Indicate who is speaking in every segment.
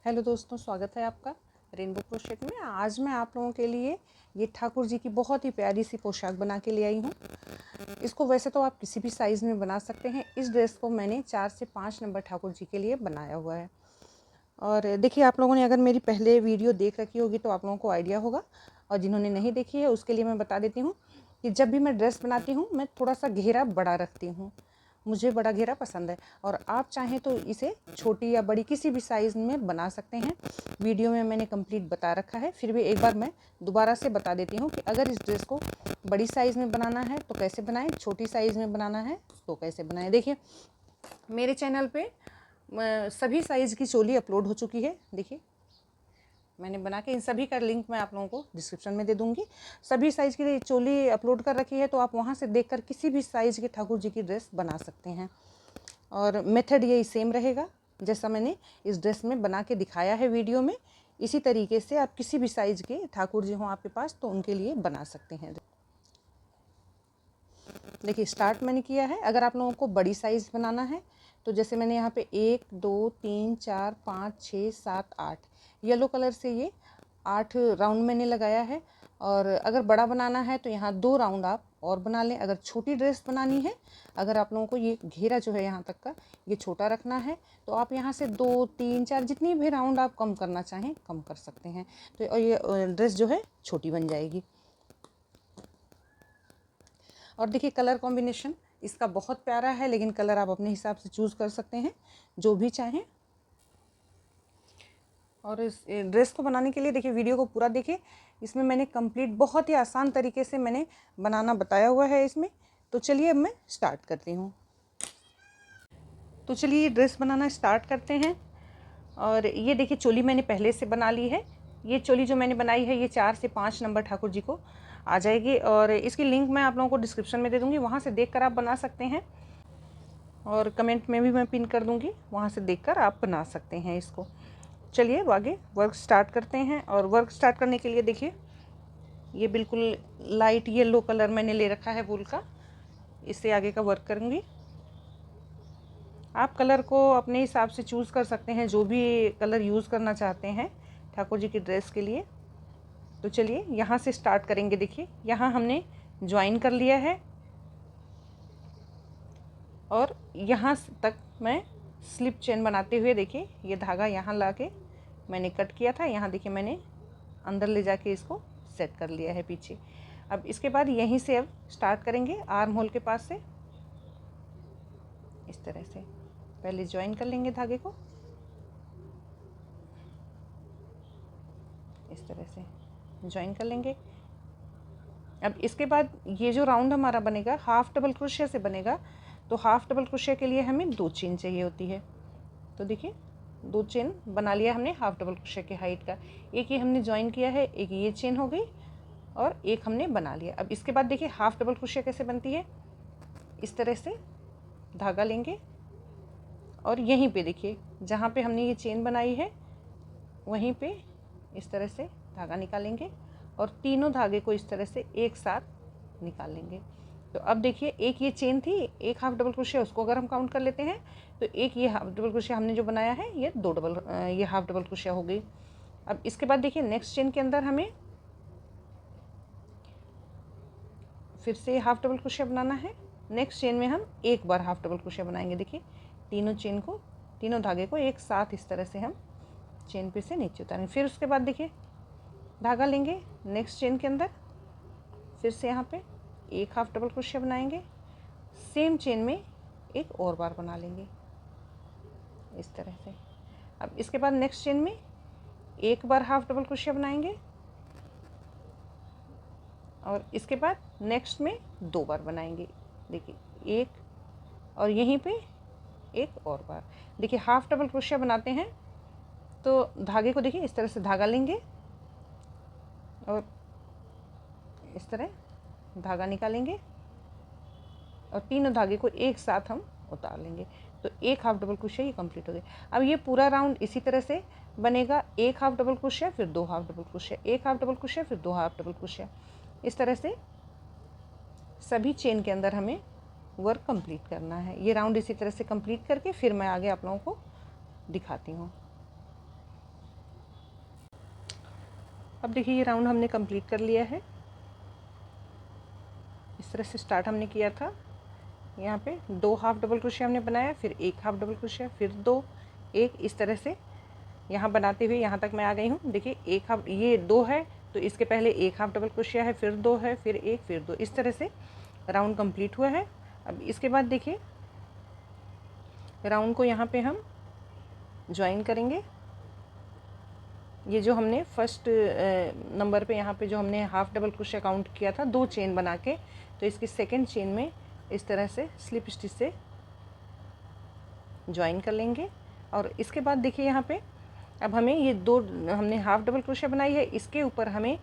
Speaker 1: Hello दोस्तों, स्वागत है आपका रेनबो क्रोशेट में। आज मैं आप लोगों के लिए ये ठाकुर जी की बहुत ही प्यारी सी पोशाक बना के ले आई हूँ। इसको वैसे तो आप किसी भी साइज़ में बना सकते हैं। इस ड्रेस को मैंने 4 से 5 नंबर ठाकुर जी के लिए बनाया हुआ है। और देखिए, आप लोगों ने अगर मेरी पहले वीडियो देख रखी होगी तो आप लोगों को आइडिया होगा, और जिन्होंने नहीं देखी है उसके लिए मैं बता देती हूँ कि जब भी मैं ड्रेस बनाती हूँ मैं थोड़ा सा घेरा बड़ा रखती हूँ। मुझे बड़ा घेरा पसंद है, और आप चाहें तो इसे छोटी या बड़ी किसी भी साइज़ में बना सकते हैं। वीडियो में मैंने कंप्लीट बता रखा है, फिर भी एक बार मैं दोबारा से बता देती हूँ कि अगर इस ड्रेस को बड़ी साइज़ में बनाना है तो कैसे बनाएं, छोटी साइज़ में बनाना है तो कैसे बनाएं। देखिए, मेरे चैनल पे सभी साइज़ की चोली अपलोड हो चुकी है। देखिए, मैंने बना के इन सभी का लिंक मैं आप लोगों को डिस्क्रिप्शन में दे दूँगी। सभी साइज़ की चोली अपलोड कर रखी है, तो आप वहाँ से देखकर किसी भी साइज़ के ठाकुर जी की ड्रेस बना सकते हैं। और मेथड यही सेम रहेगा जैसा मैंने इस ड्रेस में बना के दिखाया है वीडियो में। इसी तरीके से आप किसी भी साइज़ के ठाकुर जी हों आपके पास तो उनके लिए बना सकते हैं। देखिए, स्टार्ट मैंने किया है। अगर आप लोगों को बड़ी साइज़ बनाना है तो जैसे मैंने यहाँ पे 1 2 3 4 5 6 7 8 येलो कलर से ये 8 राउंड मैंने लगाया है। और अगर बड़ा बनाना है तो यहाँ 2 राउंड आप और बना लें। अगर छोटी ड्रेस बनानी है, अगर आप लोगों को ये घेरा जो है यहाँ तक का ये छोटा रखना है, तो आप यहाँ से 2 3 4 जितनी भी राउंड आप कम करना चाहें कम कर सकते हैं। तो ये ड्रेस जो है छोटी बन जाएगी। और देखिए, कलर कॉम्बिनेशन इसका बहुत प्यारा है, लेकिन कलर आप अपने हिसाब से चूज़ कर सकते हैं जो भी चाहें। और इस ड्रेस को बनाने के लिए देखिए, वीडियो को पूरा देखिए। इसमें मैंने कंप्लीट बहुत ही आसान तरीके से मैंने बनाना बताया हुआ है इसमें। तो चलिए अब मैं स्टार्ट करती हूँ। तो चलिए ये ड्रेस बनाना स्टार्ट करते हैं। और ये देखिए, चोली मैंने पहले से बना ली है। ये चोली जो मैंने बनाई है ये 4 से 5 नंबर ठाकुर जी को आ जाएगी, और इसकी लिंक मैं आप लोगों को डिस्क्रिप्शन में दे दूँगी, वहाँ से देखकर आप बना सकते हैं। और कमेंट में भी मैं पिन कर दूँगी, वहाँ से देखकर आप बना सकते हैं इसको। चलिए अब आगे वर्क स्टार्ट करते हैं। और वर्क स्टार्ट करने के लिए देखिए, ये बिल्कुल लाइट येलो कलर मैंने ले रखा है वूल का। इससे आगे का वर्क करूँगी। आप कलर को अपने हिसाब से चूज़ कर सकते हैं, जो भी कलर यूज़ करना चाहते हैं ठाकुर जी की ड्रेस के लिए। तो चलिए यहाँ से स्टार्ट करेंगे। देखिए, यहाँ हमने ज्वाइन कर लिया है, और यहाँ तक मैं स्लिप चेन बनाते हुए देखिए, ये धागा यहाँ ला के मैंने कट किया था। यहाँ देखिए, मैंने अंदर ले जाके इसको सेट कर लिया है पीछे। अब इसके बाद यहीं से अब स्टार्ट करेंगे, आर्म होल के पास से इस तरह से पहले ज्वाइन कर लेंगे धागे को, इस तरह से ज्वाइन कर लेंगे। अब इसके बाद ये जो राउंड हमारा बनेगा हाफ डबल क्रोशिया से बनेगा, तो हाफ डबल क्रोशिया के लिए हमें 2 चेन चाहिए होती है। तो देखिए, 2 चेन बना लिया हमने हाफ डबल क्रोशिया के हाइट का। एक ये हमने ज्वाइन किया है, एक ये चेन हो गई, और एक हमने बना लिया। अब इसके बाद देखिए, हाफ डबल क्रोशिया कैसे बनती है। इस तरह से धागा लेंगे, और यहीं पे देखिए जहाँ पे हमने ये चेन बनाई है वहीं पे इस तरह से धागा निकालेंगे, और तीनों धागे को इस तरह से एक साथ निकाल लेंगे। तो अब देखिए, एक ये चेन थी, एक हाफ डबल क्रोशिया, उसको अगर हम काउंट कर लेते हैं तो एक ये हाफ डबल क्रोशिया हमने जो बनाया है ये ये हाफ डबल क्रोशिया हो गई। अब इसके बाद देखिए, नेक्स्ट चेन के अंदर हमें फिर से हाफ डबल क्रोशिया बनाना है। नेक्स्ट चेन में हम एक बार हाफ डबल क्रोशिया बनाएंगे। देखिए, तीनों चेन को, तीनों धागे को एक साथ इस तरह से हम चेन पे से नीचे उतारेंगे। फिर उसके बाद देखिए, धागा लेंगे नेक्स्ट चेन के अंदर, फिर से यहाँ पे एक हाफ डबल क्रोशिया बनाएंगे, सेम चेन में एक और बार बना लेंगे इस तरह से। अब इसके बाद नेक्स्ट चेन में एक बार हाफ डबल क्रोशिया बनाएंगे, और इसके बाद नेक्स्ट में 2 बार बनाएंगे। देखिए, एक, और यहीं पे एक और बार। देखिए, हाफ डबल क्रोशिया बनाते हैं तो धागे को देखिए इस तरह से धागा लेंगे, और इस तरह धागा निकालेंगे, और तीनों धागे को एक साथ हम उतार लेंगे। तो एक हाफ डबल क्रोशिया ये कंप्लीट हो गया। अब ये पूरा राउंड इसी तरह से बनेगा, एक हाफ डबल क्रोशिया, फिर 2 हाफ डबल क्रोशिया, एक हाफ डबल क्रोशिया, फिर 2 हाफ डबल क्रोशिया। इस तरह से सभी चेन के अंदर हमें वर्क कंप्लीट करना है। ये राउंड इसी तरह से कंप्लीट करके फिर मैं आगे आप लोगों को दिखाती हूँ। अब देखिए ये राउंड हमने कंप्लीट कर लिया है। इस तरह से स्टार्ट हमने किया था, यहाँ पे 2 हाफ डबल क्रोशिया हमने बनाया, फिर 1 हाफ डबल क्रोशिया, फिर 2, 1, इस तरह से यहाँ बनाते हुए यहाँ तक मैं आ गई हूँ। देखिए 1 हाफ, ये 2 है तो इसके पहले 1 हाफ डबल क्रोशिया है, फिर 2 है, फिर 1, फिर 2, इस तरह से राउंड कंप्लीट हुआ है। अब इसके बाद देखिए राउंड को यहाँ पे हम ज्वाइन करेंगे। ये जो हमने फर्स्ट नंबर पे यहाँ पे जो हमने हाफ डबल क्रोशिया काउंट किया था 2 चेन बना के, तो इसकी सेकंड चेन में इस तरह से स्लिप स्टिच से ज्वाइन कर लेंगे। और इसके बाद देखिए यहाँ पे अब हमें ये 2 हमने हाफ डबल क्रोशिया बनाई है, इसके ऊपर हमें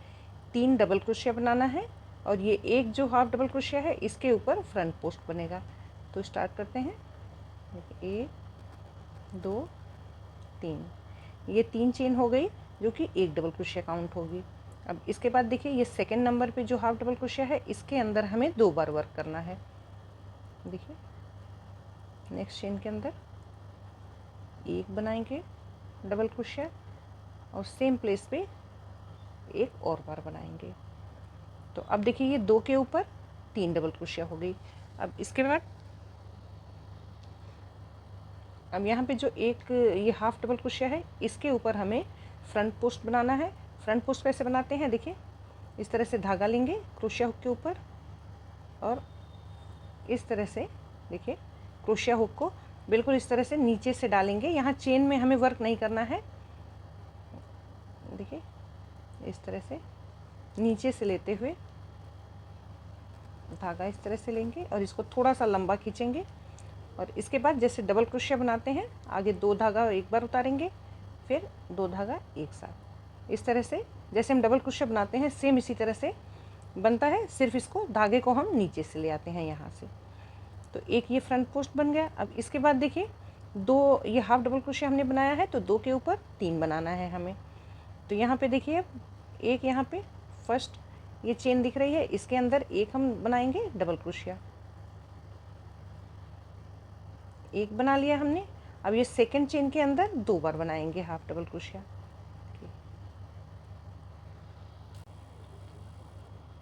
Speaker 1: 3 डबल क्रोशिया बनाना है, और ये एक जो हाफ डबल क्रोशिया है इसके ऊपर फ्रंट पोस्ट बनेगा। तो स्टार्ट करते हैं। 1 2 3, ये 3 चेन हो गई जो कि 1 डबल क्रोशिया काउंट होगी। अब इसके बाद देखिए ये सेकंड नंबर पे जो हाफ डबल क्रोशिया है इसके अंदर हमें 2 बार वर्क करना है। देखिए नेक्स्ट चेन के अंदर 1 बनाएंगे डबल क्रोशिया, और सेम प्लेस पे 1 और बार बनाएंगे। तो अब देखिए ये 2 के ऊपर 3 डबल क्रोशिया हो गई। अब इसके बाद अब यहाँ पे जो एक ये हाफ डबल क्रोशिया है इसके ऊपर हमें फ्रंट पोस्ट बनाना है। फ्रंट पोस्ट कैसे बनाते हैं, देखिए इस तरह से धागा लेंगे क्रोशिया हुक के ऊपर, और इस तरह से देखिए क्रोशिया हुक को बिल्कुल इस तरह से नीचे से डालेंगे। यहाँ चेन में हमें वर्क नहीं करना है। देखिए इस तरह से नीचे से लेते हुए धागा इस तरह से लेंगे और इसको थोड़ा सा लंबा खींचेंगे, और इसके बाद जैसे डबल क्रोशिया बनाते हैं आगे 2 धागा एक बार उतारेंगे, फिर 2 धागा एक साथ, इस तरह से जैसे हम डबल क्रोशिया बनाते हैं सेम इसी तरह से बनता है, सिर्फ इसको धागे को हम नीचे से ले आते हैं यहाँ से। तो एक ये फ्रंट पोस्ट बन गया। अब इसके बाद देखिए 2 ये हाफ डबल क्रोशिया हमने बनाया है तो 2 के ऊपर 3 बनाना है हमें। तो यहाँ पे देखिए एक यहाँ पे फर्स्ट ये चेन दिख रही है, इसके अंदर एक हम बनाएंगे डबल क्रोशिया, 1 बना लिया हमने। अब ये सेकंड चेन के अंदर 2 बार बनाएंगे हाफ डबल क्रोशिया।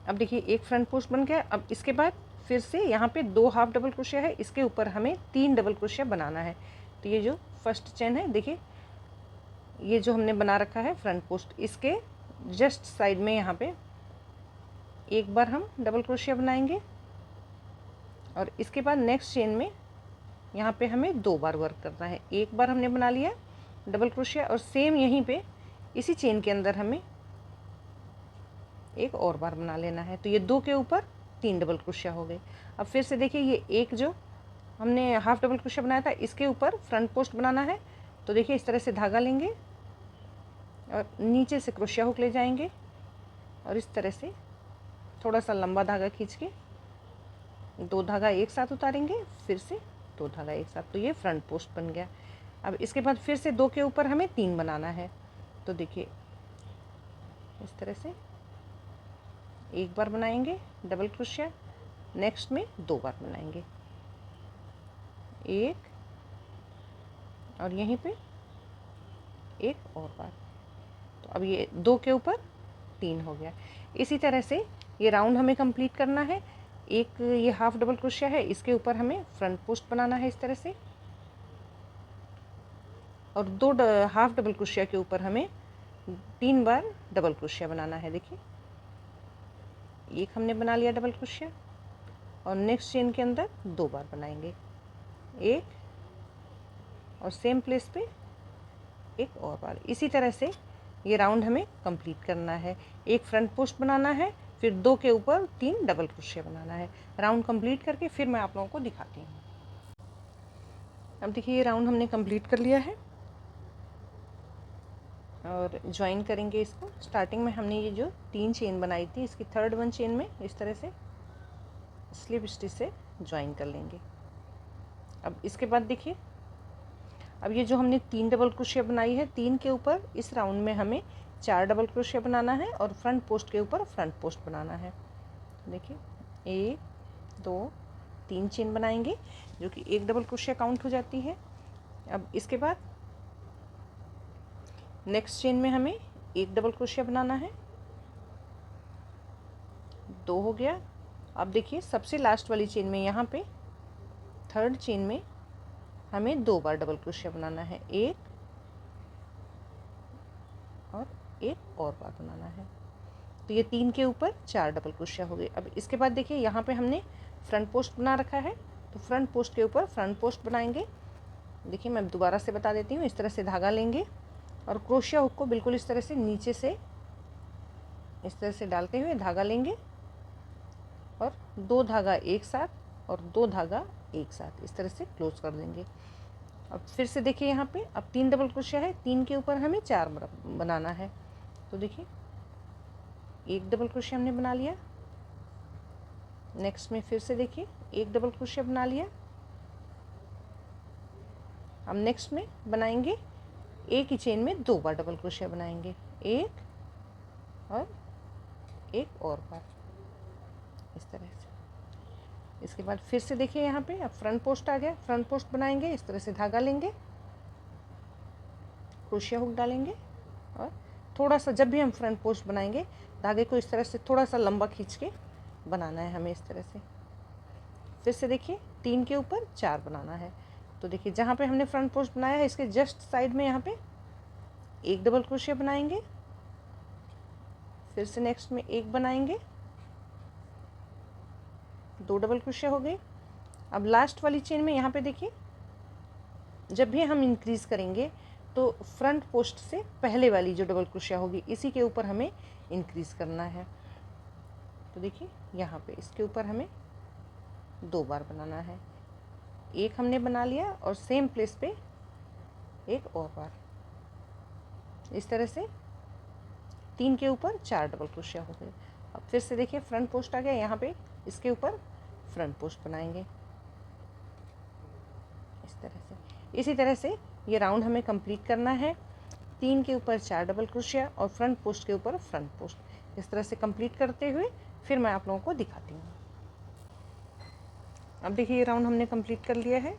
Speaker 1: अब देखिए एक फ्रंट पोस्ट बन गया। अब इसके बाद फिर से यहाँ पे 2 हाफ डबल क्रोशिया है, इसके ऊपर हमें 3 डबल क्रोशिया बनाना है। तो ये जो फर्स्ट चेन है देखिए ये जो हमने बना रखा है फ्रंट पोस्ट, इसके जस्ट साइड में यहाँ पे 1 बार हम डबल क्रोशिया बनाएंगे, और इसके बाद नेक्स्ट चेन में यहाँ पे हमें 2 बार वर्क करना है। 1 बार हमने बना लिया डबल क्रोशिया, और सेम यहीं पे इसी चेन के अंदर हमें 1 और बार बना लेना है। तो ये 2 के ऊपर 3 डबल क्रोशिया हो गए। अब फिर से देखिए ये एक जो हमने हाफ डबल क्रोशिया बनाया था इसके ऊपर फ्रंट पोस्ट बनाना है। तो देखिए इस तरह से धागा लेंगे और नीचे से क्रोशिया हुक ले जाएंगे, और इस तरह से थोड़ा सा लंबा धागा खींच के 2 धागा एक साथ उतारेंगे, फिर से 2 धागा एक साथ। तो ये फ्रंट पोस्ट बन गया। अब इसके बाद फिर से 2 के ऊपर हमें 3 बनाना है। तो देखिए इस तरह से 1 बार बनाएंगे डबल क्रोशिया, नेक्स्ट में 2 बार बनाएंगे, 1 और यहीं पे 1 और बार। तो अब ये 2 के ऊपर 3 हो गया। इसी तरह से ये राउंड हमें कंप्लीट करना है। एक ये हाफ डबल क्रोशिया है, इसके ऊपर हमें फ्रंट पोस्ट बनाना है इस तरह से, और 2 हाफ डबल क्रोशिया के ऊपर हमें 3 बार डबल क्रोशिया बनाना है। देखिए एक हमने बना लिया डबल क्रोशिया, और नेक्स्ट चेन के अंदर 2 बार बनाएंगे, 1 और सेम प्लेस पे 1 और बार। इसी तरह से ये राउंड हमें कंप्लीट करना है। एक फ्रंट पोस्ट बनाना है, फिर 2 के ऊपर 3 डबल क्रोशिया बनाना है। राउंड कंप्लीट करके फिर मैं आप लोगों को दिखाती हूँ। अब देखिए ये राउंड हमने कंप्लीट कर लिया है, और ज्वाइन करेंगे इसको। स्टार्टिंग में हमने ये जो 3 चेन बनाई थी इसकी थर्ड 1 चेन में इस तरह से स्लिप स्टिच से ज्वाइन कर लेंगे। अब इसके बाद देखिए अब ये जो हमने 3 डबल क्रोशिया बनाई है, 3 के ऊपर इस राउंड में हमें 4 डबल क्रोशिया बनाना है, और फ्रंट पोस्ट के ऊपर फ्रंट पोस्ट बनाना है। देखिए 1 2 3 चेन बनाएंगे जो कि 1 डबल क्रोशिया काउंट हो जाती है। अब इसके बाद नेक्स्ट चेन में हमें 1 डबल क्रोशिया बनाना है, 2 हो गया। अब देखिए सबसे लास्ट वाली चेन में यहाँ पे थर्ड चेन में हमें 2 बार डबल क्रोशिया बनाना है, एक और एक और बार बनाना है। तो ये 3 के ऊपर 4 डबल क्रोशिया हो गए। अब इसके बाद देखिए यहाँ पे हमने फ्रंट पोस्ट बना रखा है, तो फ्रंट पोस्ट के ऊपर फ्रंट पोस्ट बनाएंगे। देखिए मैं दोबारा से बता देती हूँ, इस तरह से धागा लेंगे और क्रोशिया हुक को बिल्कुल इस तरह से नीचे से इस तरह से डालते हुए धागा लेंगे और 2 धागा एक साथ और 2 धागा एक साथ इस तरह से क्लोज कर देंगे। अब फिर से देखिए यहाँ पे अब 3 डबल क्रोशिया है, 3 के ऊपर हमें 4 बनाना है। तो देखिए एक डबल क्रोशिया हमने बना लिया, नेक्स्ट में फिर से देखिए एक डबल क्रोशिया बना लिया। अब नेक्स्ट में बनाएंगे एक ही चेन में 2 बार डबल क्रोशिया बनाएंगे, एक और बार इस तरह से। इसके बाद फिर से देखिए यहाँ पे अब फ्रंट पोस्ट आ गया, फ्रंट पोस्ट बनाएंगे, इस तरह से धागा लेंगे, क्रोशिया हुक डालेंगे और थोड़ा सा, जब भी हम फ्रंट पोस्ट बनाएंगे धागे को इस तरह से थोड़ा सा लंबा खींच के बनाना है हमें इस तरह से। फिर से देखिए 3 के ऊपर 4 बनाना है। तो देखिए जहाँ पे हमने फ्रंट पोस्ट बनाया है इसके जस्ट साइड में यहाँ पे एक डबल क्रोशिया बनाएंगे, फिर से नेक्स्ट में एक बनाएंगे, 2 डबल क्रोशिया हो गए। अब लास्ट वाली चेन में यहाँ पे देखिए जब भी हम इंक्रीज़ करेंगे तो फ्रंट पोस्ट से पहले वाली जो डबल क्रोशिया होगी इसी के ऊपर हमें इंक्रीज़ करना है। तो देखिए यहाँ पे इसके ऊपर हमें 2 बार बनाना है, एक हमने बना लिया और सेम प्लेस पे एक और बार, इस तरह से 3 के ऊपर 4 डबल क्रोशिया हो गए। अब फिर से देखिए फ्रंट पोस्ट आ गया, यहाँ पे इसके ऊपर फ्रंट पोस्ट बनाएंगे इस तरह से। इसी तरह से ये राउंड हमें कंप्लीट करना है, 3 के ऊपर 4 डबल क्रोशिया और फ्रंट पोस्ट के ऊपर फ्रंट पोस्ट, इस तरह से कंप्लीट करते हुए फिर मैं आप लोगों को दिखाती हूँ। अब देखिए ये राउंड हमने कंप्लीट कर लिया है।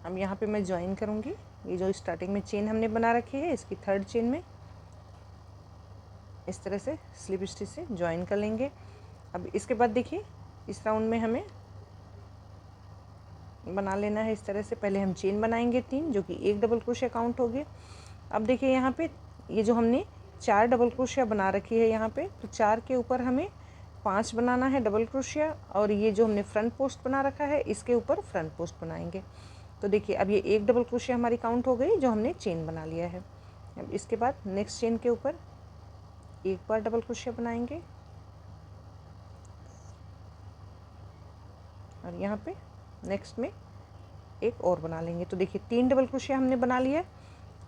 Speaker 1: अब यहाँ पे मैं ज्वाइन करूँगी, ये जो स्टार्टिंग में चेन हमने बना रखी है इसकी थर्ड चेन में इस तरह से स्लिप स्टिच से ज्वाइन कर लेंगे। अब इसके बाद देखिए इस राउंड में हमें बना लेना है इस तरह से, पहले हम चेन बनाएंगे 3 जो कि एक डबल क्रोशिया काउंट हो गए। अब देखिए यहाँ पे ये जो हमने 4 डबल क्रोशिया बना रखी है यहाँ पे, तो 4 के ऊपर हमें 5 बनाना है डबल क्रोशिया और ये जो हमने फ्रंट पोस्ट बना रखा है इसके ऊपर फ्रंट पोस्ट बनाएंगे। तो देखिए अब ये एक डबल क्रोशिया हमारी काउंट हो गई जो हमने चेन बना लिया है। अब इसके बाद नेक्स्ट चेन के ऊपर एक बार डबल क्रोशिया बनाएंगे और यहाँ पे नेक्स्ट में एक और बना लेंगे। तो देखिए 3 डबल क्रोशिया हमने बना लिया।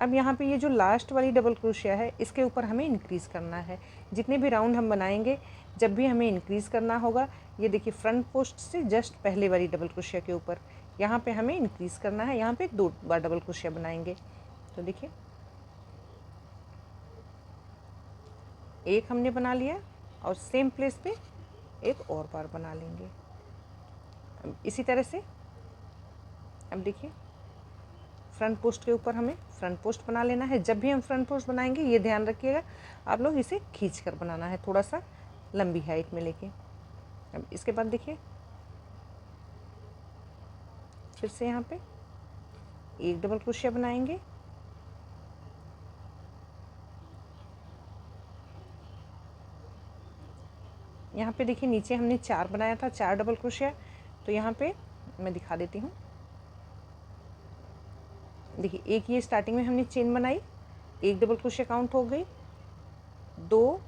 Speaker 1: अब यहाँ पे ये जो लास्ट वाली डबल क्रोशिया है इसके ऊपर हमें इंक्रीज़ करना है। जितने भी राउंड हम बनाएंगे जब भी हमें इंक्रीज़ करना होगा, ये देखिए फ्रंट पोस्ट से जस्ट पहले वाली डबल क्रोशिया के ऊपर यहाँ पे हमें इंक्रीज़ करना है, यहाँ पे 2 बार डबल क्रोशिया बनाएंगे। तो देखिए एक हमने बना लिया और सेम प्लेस पे एक और बार बना लेंगे। अब इसी तरह से अब देखिए फ्रंट पोस्ट के ऊपर हमें फ्रंट पोस्ट बना लेना है। जब भी हम फ्रंट पोस्ट बनाएंगे ये ध्यान रखिएगा आप लोग इसे खींच कर बनाना है, थोड़ा सा लंबी हाइट में लेके। अब इसके बाद देखिए फिर से यहाँ पे एक डबल क्रोशिया बनाएंगे, यहाँ पे देखिए नीचे हमने 4 बनाया था, 4 डबल क्रोशिया, तो यहाँ पे मैं दिखा देती हूँ। देखिए एक ये स्टार्टिंग में हमने चेन बनाई, एक डबल क्रोशिया काउंट हो गई, 2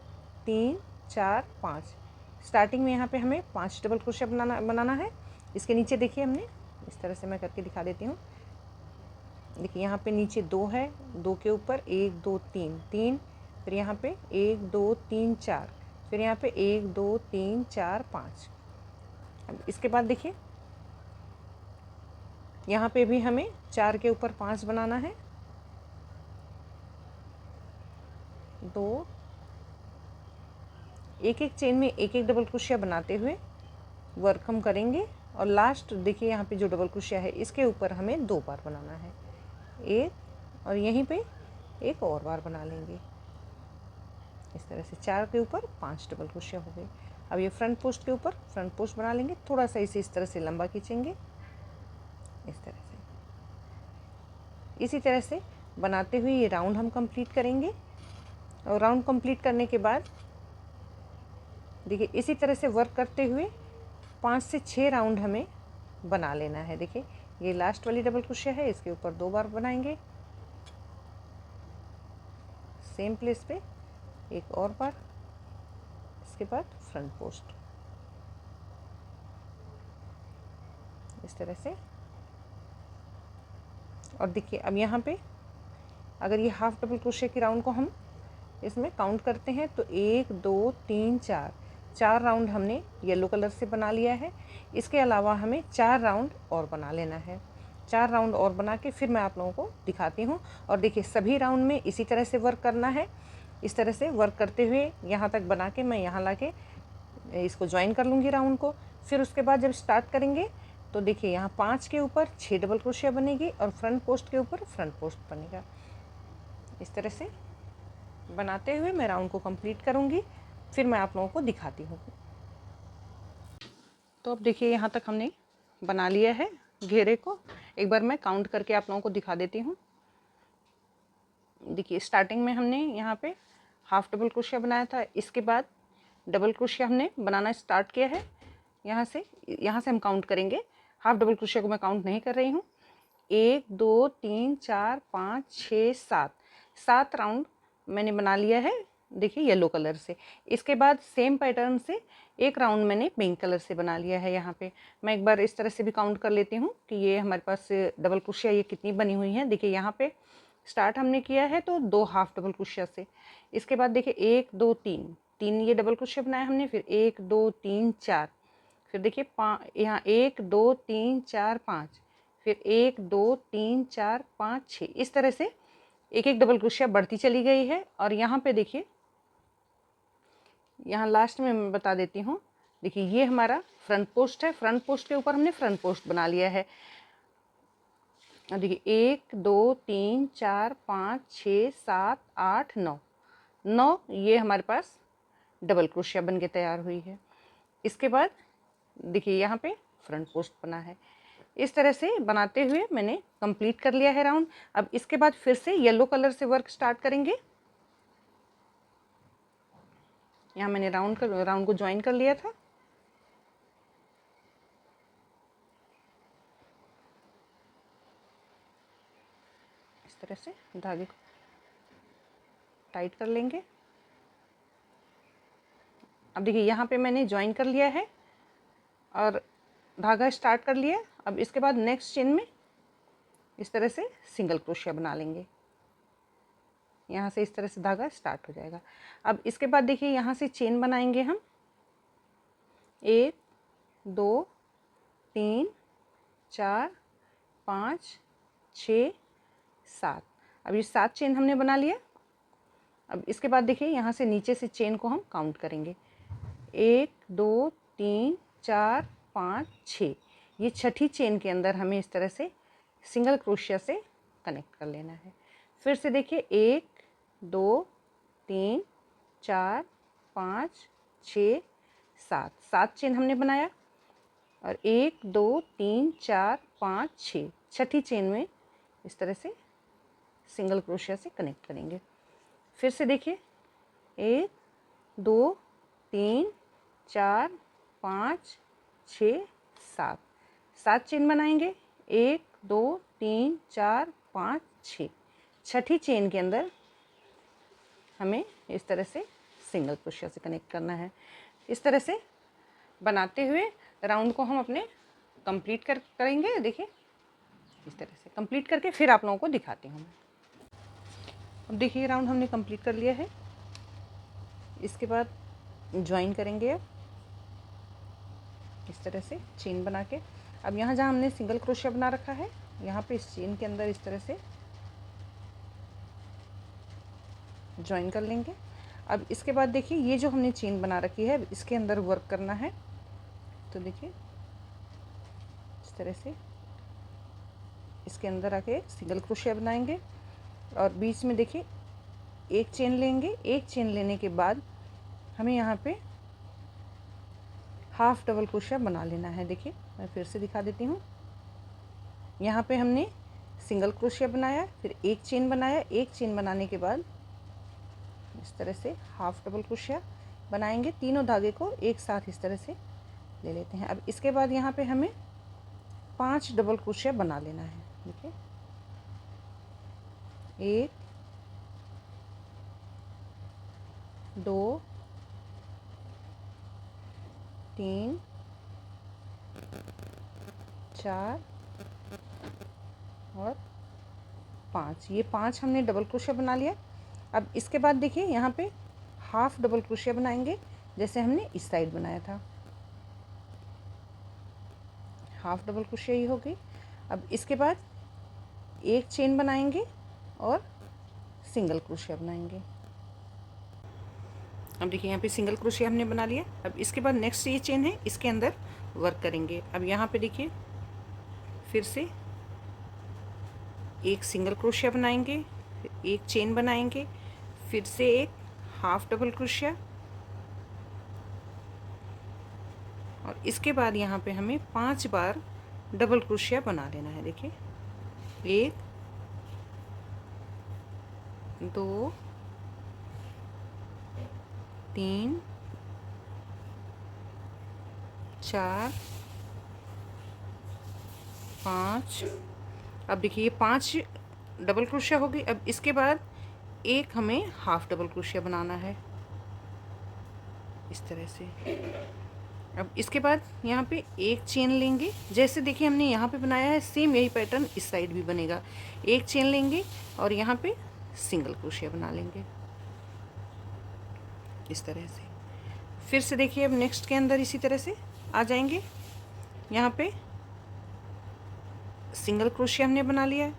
Speaker 1: 3 4 5। स्टार्टिंग में यहाँ पे हमें 5 डबल क्रोशिया बनाना है। इसके नीचे देखिए हमने इस तरह से मैं करके दिखा देती हूँ। देखिए यहाँ पे नीचे 2 है, 2 के ऊपर 1 2 3 3, फिर यहाँ पे 1 2 3 4, फिर यहाँ पे 1 2 3 4 5। अब इसके बाद देखिए यहाँ पे भी हमें 4 के ऊपर 5 बनाना है, 2, एक एक चेन में एक एक डबल क्रोशिया बनाते हुए वर्क हम करेंगे और लास्ट देखिए यहाँ पे जो डबल क्रोशिया है इसके ऊपर हमें 2 बार बनाना है, एक और यहीं पे एक और बार बना लेंगे। इस तरह से 4 के ऊपर 5 डबल क्रोशिया हो गए। अब ये फ्रंट पोस्ट के ऊपर फ्रंट पोस्ट बना लेंगे, थोड़ा सा इसे इस तरह से लंबा खींचेंगे, इस तरह से। इसी तरह से बनाते हुए ये राउंड हम कंप्लीट करेंगे। और राउंड कंप्लीट करने के बाद देखिए इसी तरह से वर्क करते हुए 5 से 6 राउंड हमें बना लेना है। देखिए ये लास्ट वाली डबल क्रोशिया है, इसके ऊपर 2 बार बनाएंगे, सेम प्लेस पे एक और बार, इसके बाद फ्रंट पोस्ट, इस तरह से। और देखिए अब यहाँ पे अगर ये हाफ डबल क्रोशिया की राउंड को हम इसमें काउंट करते हैं तो 1 2 3 4 राउंड हमने येलो कलर से बना लिया है। इसके अलावा हमें 4 राउंड और बना लेना है। 4 राउंड और बना के फिर मैं आप लोगों को दिखाती हूँ। और देखिए सभी राउंड में इसी तरह से वर्क करना है। इस तरह से वर्क करते हुए यहाँ तक बना के मैं यहाँ ला के इसको ज्वाइन कर लूँगी राउंड को। फिर उसके बाद जब स्टार्ट करेंगे तो देखिए यहाँ 5 के ऊपर 6 डबल क्रोशिया बनेगी और फ्रंट पोस्ट के ऊपर फ्रंट पोस्ट बनेगा। इस तरह से बनाते हुए मैं राउंड को कंप्लीट करूँगी, फिर मैं आप लोगों को दिखाती हूँ। तो अब देखिए यहाँ तक हमने बना लिया है घेरे को। एक बार मैं काउंट करके आप लोगों को दिखा देती हूँ। देखिए स्टार्टिंग में हमने यहाँ पे हाफ डबल क्रोशिया बनाया था, इसके बाद डबल क्रोशिया हमने बनाना स्टार्ट किया है। यहाँ से हम काउंट करेंगे। हाफ डबल क्रोशिया को मैं काउंट नहीं कर रही हूँ। 1 2 3 4 5 6 7 राउंड मैंने बना लिया है, देखिए येलो कलर से। इसके बाद सेम पैटर्न से एक राउंड मैंने पिंक कलर से बना लिया है। यहाँ पे मैं एक बार इस तरह से भी काउंट कर लेती हूँ कि ये हमारे पास डबल क्रोशिया ये कितनी बनी हुई है। देखिए यहाँ पे स्टार्ट हमने किया है तो 2 हाफ डबल क्रोशिया से। इसके बाद देखिए 1 2 3 ये डबल क्रोशिया बनाया हमने, फिर 1 2 3 4, फिर देखिए यहाँ 1 2 3 4 5, फिर 1 2 3 4 5 6, इस तरह से एक एक डबल क्रोशिया बढ़ती चली गई है। और यहाँ पे देखिए यहाँ लास्ट में मैं बता देती हूँ। देखिए ये हमारा फ्रंट पोस्ट है, फ्रंट पोस्ट के ऊपर हमने फ्रंट पोस्ट बना लिया है। देखिए 1 2 3 4 5 6 7 8 9 ये हमारे पास डबल क्रोशिया बन के तैयार हुई है। इसके बाद देखिए यहाँ पे फ्रंट पोस्ट बना है। इस तरह से बनाते हुए मैंने कंप्लीट कर लिया है राउंड। अब इसके बाद फिर से येलो कलर से वर्क स्टार्ट करेंगे। यहाँ मैंने राउंड को ज्वाइन कर लिया था। इस तरह से धागे को टाइट कर लेंगे। अब देखिए यहाँ पे मैंने ज्वाइन कर लिया है और धागा स्टार्ट कर लिया। अब इसके बाद नेक्स्ट चेन में इस तरह से सिंगल क्रोशिया बना लेंगे। यहाँ से इस तरह से धागा स्टार्ट हो जाएगा। अब इसके बाद देखिए यहाँ से चेन बनाएंगे हम 1 2 3 4 5 6 7। अब ये 7 चेन हमने बना लिया। अब इसके बाद देखिए यहाँ से नीचे से चेन को हम काउंट करेंगे 1 2 3 4 5 6। ये छठी चेन के अंदर हमें इस तरह से सिंगल क्रोशिया से कनेक्ट कर लेना है। फिर से देखिए 1 2 3 4 5 6 7 चेन हमने बनाया और 1 2 3 4 5 6 छठी चेन में इस तरह से सिंगल क्रोशिया से कनेक्ट करेंगे। फिर से देखिए 1 2 3 4 5 6 7 चेन बनाएंगे 1 2 3 4 5 6। छठी चेन के अंदर हमें इस तरह से सिंगल क्रोशिया से कनेक्ट करना है। इस तरह से बनाते हुए राउंड को हम अपने कंप्लीट करेंगे। देखिए इस तरह से कंप्लीट करके फिर आप लोगों को दिखाती हूँ। अब देखिए राउंड हमने कंप्लीट कर लिया है। इसके बाद ज्वाइन करेंगे अब इस तरह से चेन बना के। अब यहाँ जहाँ हमने सिंगल क्रोशिया बना रखा है यहाँ पे इस चेन के अंदर इस तरह से ज्वाइन कर लेंगे। अब इसके बाद देखिए ये जो हमने चेन बना रखी है इसके अंदर वर्क करना है। तो देखिए इस तरह से इसके अंदर आके सिंगल क्रोशिया बनाएंगे और बीच में देखिए एक चेन लेंगे। एक चेन लेने के बाद हमें यहाँ पे हाफ डबल क्रोशिया बना लेना है। देखिए मैं फिर से दिखा देती हूँ। यहाँ पे हमने सिंगल क्रोशिया बनाया, फिर एक चेन बनाया। एक चेन बनाने के बाद इस तरह से हाफ डबल क्रोशिया बनाएंगे। तीनों धागे को एक साथ इस तरह से ले लेते हैं। अब इसके बाद यहाँ पे हमें 5 डबल क्रोशिया बना लेना है। देखिए 1 2 3 4 और 5। ये 5 हमने डबल क्रोशिया बना लिया। अब इसके बाद देखिए यहाँ पे हाफ डबल क्रोशिया बनाएंगे जैसे हमने इस साइड बनाया था। हाफ डबल क्रोशिया ही हो गई। अब इसके बाद एक चेन बनाएंगे और सिंगल क्रोशिया बनाएंगे। अब देखिए यहाँ पे सिंगल क्रोशिया हमने बना लिया। अब इसके बाद नेक्स्ट ये चेन है, इसके अंदर वर्क करेंगे। अब यहाँ पे देखिए फिर से एक सिंगल क्रोशिया बनाएंगे, फिर एक चेन बनाएंगे, फिर से एक हाफ डबल क्रोशिया और इसके बाद यहाँ पे हमें 5 बार डबल क्रोशिया बना लेना है। देखिए 1 2 3 4 5। अब देखिए ये 5 डबल क्रोशिया हो गई। अब इसके बाद एक हमें हाफ डबल क्रोशिया बनाना है इस तरह से। अब इसके बाद यहाँ पे एक चेन लेंगे, जैसे देखिए हमने यहाँ पे बनाया है सेम यही पैटर्न इस साइड भी बनेगा। एक चेन लेंगे और यहाँ पे सिंगल क्रोशिया बना लेंगे इस तरह से। फिर से देखिए अब नेक्स्ट के अंदर इसी तरह से आ जाएंगे। यहाँ पे सिंगल क्रोशिया हमने बना लिया,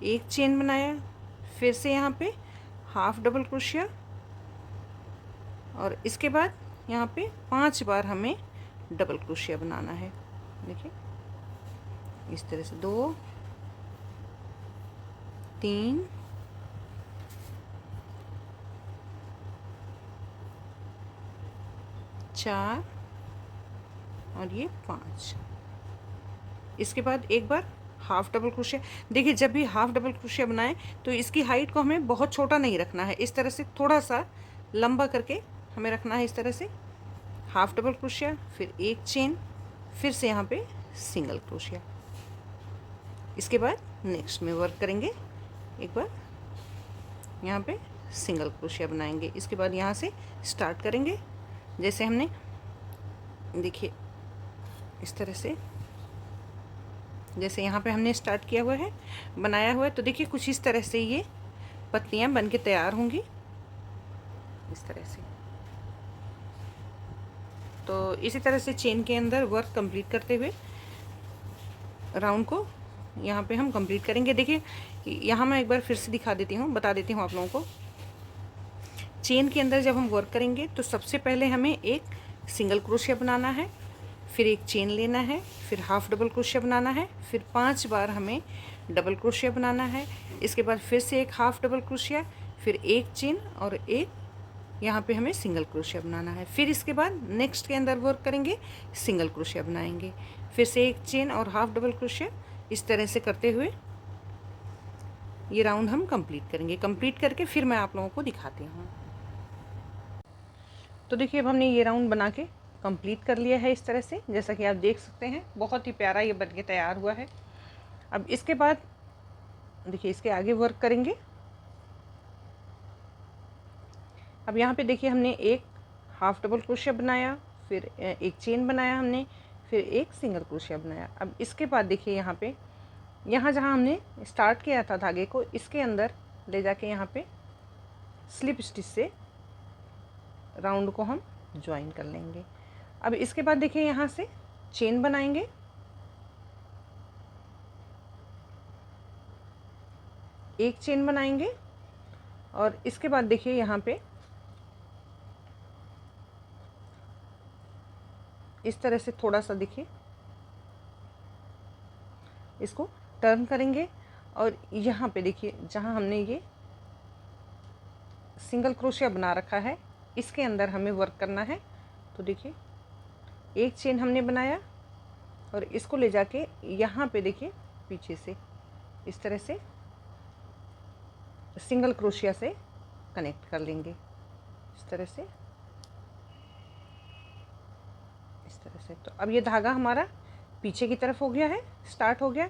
Speaker 1: एक चेन बनाया, फिर से यहाँ पे हाफ डबल क्रोशिया और इसके बाद यहाँ पे 5 बार हमें डबल क्रोशिया बनाना है। देखिए इस तरह से 2 3 4 और ये 5। इसके बाद एक बार हाफ डबल क्रोशिया। देखिए जब भी हाफ डबल क्रोशिया बनाएं तो इसकी हाइट को हमें बहुत छोटा नहीं रखना है, इस तरह से थोड़ा सा लंबा करके हमें रखना है इस तरह से। हाफ डबल क्रोशिया, फिर एक चेन, फिर से यहाँ पे सिंगल क्रोशिया। इसके बाद नेक्स्ट में वर्क करेंगे। एक बार यहाँ पे सिंगल क्रोशिया बनाएंगे। इसके बाद यहाँ से स्टार्ट करेंगे जैसे हमने देखिए इस तरह से, जैसे यहाँ पे हमने स्टार्ट किया हुआ है, बनाया हुआ है। तो देखिए कुछ इस तरह से ये पत्तियाँ बन के तैयार होंगी इस तरह से। तो इसी तरह से चेन के अंदर वर्क कंप्लीट करते हुए राउंड को यहाँ पे हम कंप्लीट करेंगे। देखिए यहाँ मैं एक बार फिर से दिखा देती हूँ, बता देती हूँ आप लोगों को। चेन के अंदर जब हम वर्क करेंगे तो सबसे पहले हमें एक सिंगल क्रोशिया बनाना है, फिर एक चेन लेना है, फिर हाफ डबल क्रोशिया बनाना है, फिर 5 बार हमें डबल क्रोशिया बनाना है। इसके बाद फिर से एक हाफ डबल क्रोशिया, फिर एक चेन और एक यहाँ पे हमें सिंगल क्रोशिया बनाना है। फिर इसके बाद नेक्स्ट के अंदर वर्क करेंगे, सिंगल क्रोशिया बनाएंगे, फिर से एक चेन और हाफ डबल क्रोशिया। इस तरह से करते हुए ये राउंड हम कंप्लीट करेंगे। कंप्लीट करके फिर मैं आप लोगों को दिखाती हूँ। तो देखिए अब हमने ये राउंड बना के कंप्लीट कर लिया है इस तरह से, जैसा कि आप देख सकते हैं बहुत ही प्यारा ये बन के तैयार हुआ है। अब इसके बाद देखिए इसके आगे वर्क करेंगे। अब यहाँ पे देखिए हमने एक हाफ डबल क्रोशिया बनाया, फिर एक चेन बनाया हमने, फिर एक सिंगल क्रोशिया बनाया। अब इसके बाद देखिए यहाँ पे जहाँ हमने स्टार्ट किया था धागे को, इसके अंदर ले जाके यहाँ पे स्लिप स्टिच से राउंड को हम ज्वाइन कर लेंगे। अब इसके बाद देखिए यहाँ से चेन बनाएंगे, एक चेन बनाएंगे और इसके बाद देखिए यहाँ पे इस तरह से थोड़ा सा देखिए इसको टर्न करेंगे और यहाँ पे देखिए जहाँ हमने ये सिंगल क्रोशिया बना रखा है, इसके अंदर हमें वर्क करना है। तो देखिए एक चेन हमने बनाया और इसको ले जाके यहाँ पे देखिए पीछे से इस तरह से सिंगल क्रोशिया से कनेक्ट कर लेंगे, इस तरह से, इस तरह से। तो अब ये धागा हमारा पीछे की तरफ हो गया है, स्टार्ट हो गया।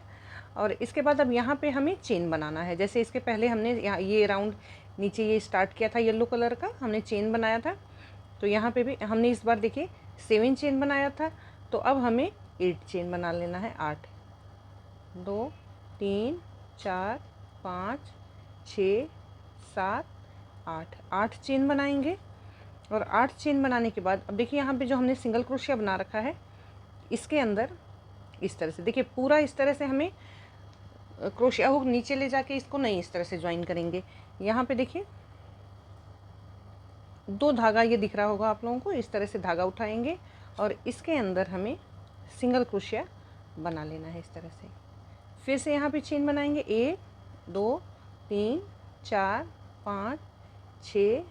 Speaker 1: और इसके बाद अब यहाँ पे हमें चेन बनाना है। जैसे इसके पहले हमने यहाँ ये राउंड नीचे ये स्टार्ट किया था येलो कलर का, हमने चेन बनाया था। तो यहाँ पे भी हमने इस बार देखिए 7 चेन बनाया था। तो अब हमें 8 चेन बना लेना है। 8, 2, 3, 4, 5, 6, 7, 8, 8 चेन बनाएंगे। और 8 चेन बनाने के बाद अब देखिए यहाँ पे जो हमने सिंगल क्रोशिया बना रखा है, इसके अंदर इस तरह से देखिए पूरा इस तरह से हमें क्रोशिया हुक नीचे ले जाके इसको नहीं इस तरह से ज्वाइन करेंगे। यहाँ पे देखिए 2 धागा ये दिख रहा होगा आप लोगों को, इस तरह से धागा उठाएंगे और इसके अंदर हमें सिंगल क्रोशिया बना लेना है इस तरह से। फिर से यहाँ पे चेन बनाएंगे, 1, 2, 3, 4, 5, 6,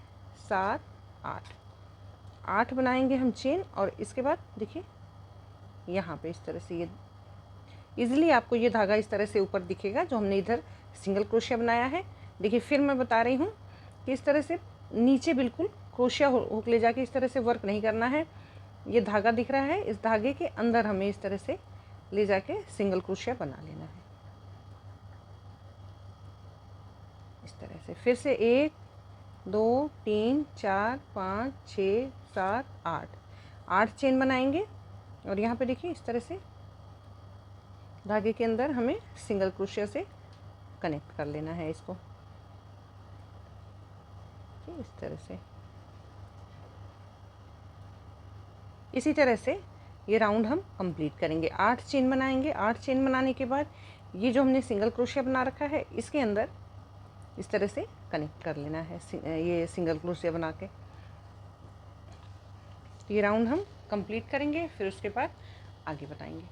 Speaker 1: 7, 8, 8 बनाएंगे हम चेन। और इसके बाद देखिए यहाँ पे इस तरह से ये इजीली आपको ये धागा इस तरह से ऊपर दिखेगा जो हमने इधर सिंगल क्रोशिया बनाया है। देखिए फिर मैं बता रही हूँ कि इस तरह से नीचे बिल्कुल क्रोशिया हुक ले जाके इस तरह से वर्क नहीं करना है। ये धागा दिख रहा है, इस धागे के अंदर हमें इस तरह से ले जाके सिंगल क्रोशिया बना लेना है इस तरह से। फिर से 1, 2, 3, 4, 5, 6, 7, 8, 8 चेन बनाएंगे। और यहाँ पे देखिए इस तरह से धागे के अंदर हमें सिंगल क्रोशिया से कनेक्ट कर लेना है इसको, इस तरह से। इसी तरह से ये राउंड हम कंप्लीट करेंगे। 8 चेन बनाएंगे। 8 चेन बनाने के बाद ये जो हमने सिंगल क्रोशिया बना रखा है इसके अंदर इस तरह से कनेक्ट कर लेना है ये सिंगल क्रोशिया बना के। ये राउंड हम कंप्लीट करेंगे, फिर उसके बाद आगे बताएंगे।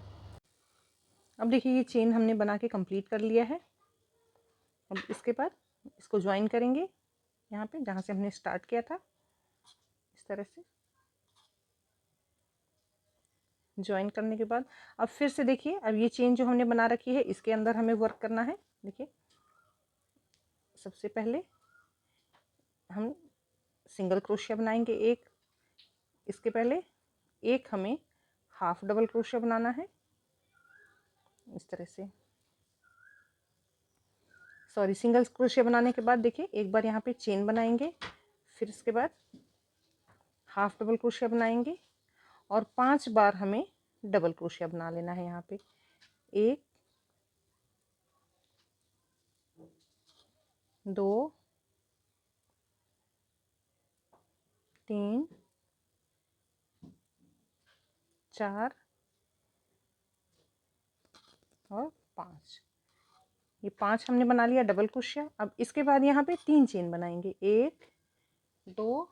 Speaker 1: अब देखिए ये चेन हमने बना के कंप्लीट कर लिया है। अब इसके बाद इसको ज्वाइन करेंगे यहाँ पे जहाँ से हमने स्टार्ट किया था, इस तरह से ज्वाइन करने के बाद अब फिर से देखिए अब ये चेन जो हमने बना रखी है इसके अंदर हमें वर्क करना है। देखिए सबसे पहले हम सिंगल क्रोशिया बनाएंगे एक, इसके पहले एक हमें हाफ डबल क्रोशिया बनाना है इस तरह से। सॉरी, सिंगल क्रोशिया बनाने के बाद देखिए एक बार यहाँ पे चेन बनाएंगे, फिर इसके बाद हाफ डबल क्रोशिया बनाएंगे और 5 बार हमें डबल क्रोशिया बना लेना है यहाँ पे। 1, 2, 3, 4 और 5। ये 5 हमने बना लिया डबल क्रोशिया। अब इसके बाद यहाँ पे 3 चेन बनाएंगे, 1, 2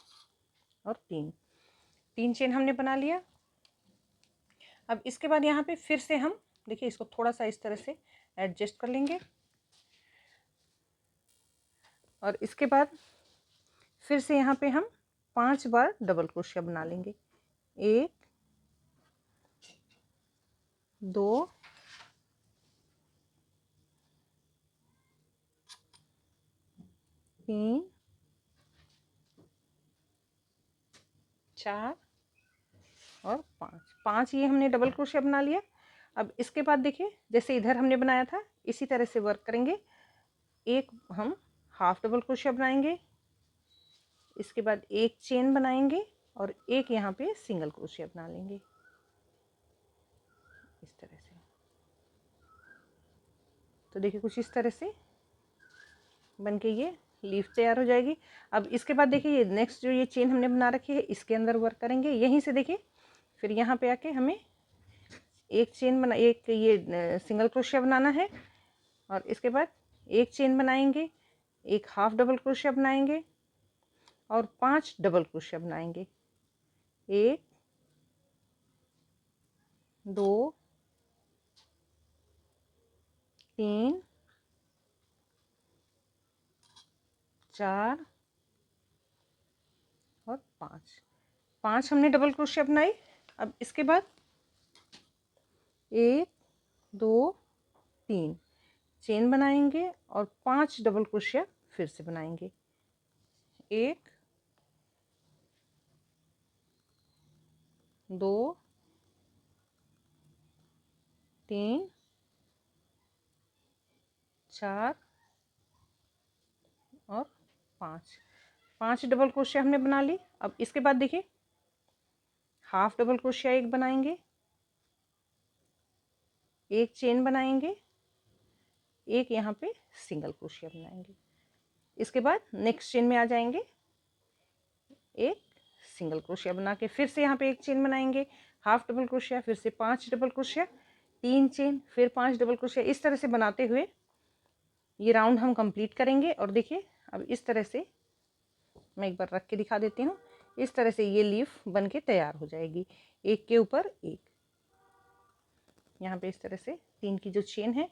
Speaker 1: और 3। 3 चेन हमने बना लिया। अब इसके बाद यहाँ पे फिर से हम देखिए इसको थोड़ा सा इस तरह से एडजस्ट कर लेंगे और इसके बाद फिर से यहाँ पे हम 5 बार डबल क्रोशिया बना लेंगे। 1, 2, 3, 4 और 5। 5 ये हमने डबल क्रोशिया बना लिया। अब इसके बाद देखिए जैसे इधर हमने बनाया था इसी तरह से वर्क करेंगे। एक हम हाफ डबल क्रोशिया बनाएंगे, इसके बाद एक चेन बनाएंगे और एक यहाँ पे सिंगल क्रोशिया बना लेंगे इस तरह से। तो देखिए कुछ इस तरह से बन के ये लीफ तैयार हो जाएगी। अब इसके बाद देखिए ये नेक्स्ट जो ये चेन हमने बना रखी है इसके अंदर वर्क करेंगे। यहीं से देखिए फिर यहाँ पे आके हमें एक ये सिंगल क्रोशिया बनाना है और इसके बाद एक चेन बनाएंगे, एक हाफ डबल क्रोशिया बनाएंगे और 5 डबल क्रोशिया बनाएंगे। 1, 2, 3, 4 5 5 हमने डबल क्रोशिया बनाई। अब इसके बाद 1 2 3 चेन बनाएंगे और 5 डबल क्रोशिया फिर से बनाएंगे। 1 2 3 4 और 5 डबल क्रोशिया हमने बना ली। अब इसके बाद देखिए हाफ डबल क्रोशिया एक बनाएंगे, एक चेन बनाएंगे, एक यहाँ पे सिंगल क्रोशिया बनाएंगे। इसके बाद नेक्स्ट चेन में आ जाएंगे, एक सिंगल क्रोशिया बना के फिर से यहाँ पे एक चेन बनाएंगे, हाफ डबल क्रोशिया, फिर से 5 डबल क्रोशिया, 3 चेन, फिर 5 डबल क्रोशिया। इस तरह से बनाते हुए ये राउंड हम कंप्लीट करेंगे। और देखिए अब इस तरह से मैं एक बार रख के दिखा देती हूँ। इस तरह से ये लीफ बन के तैयार हो जाएगी, एक के ऊपर एक। यहाँ पे इस तरह से 3 की जो चेन है,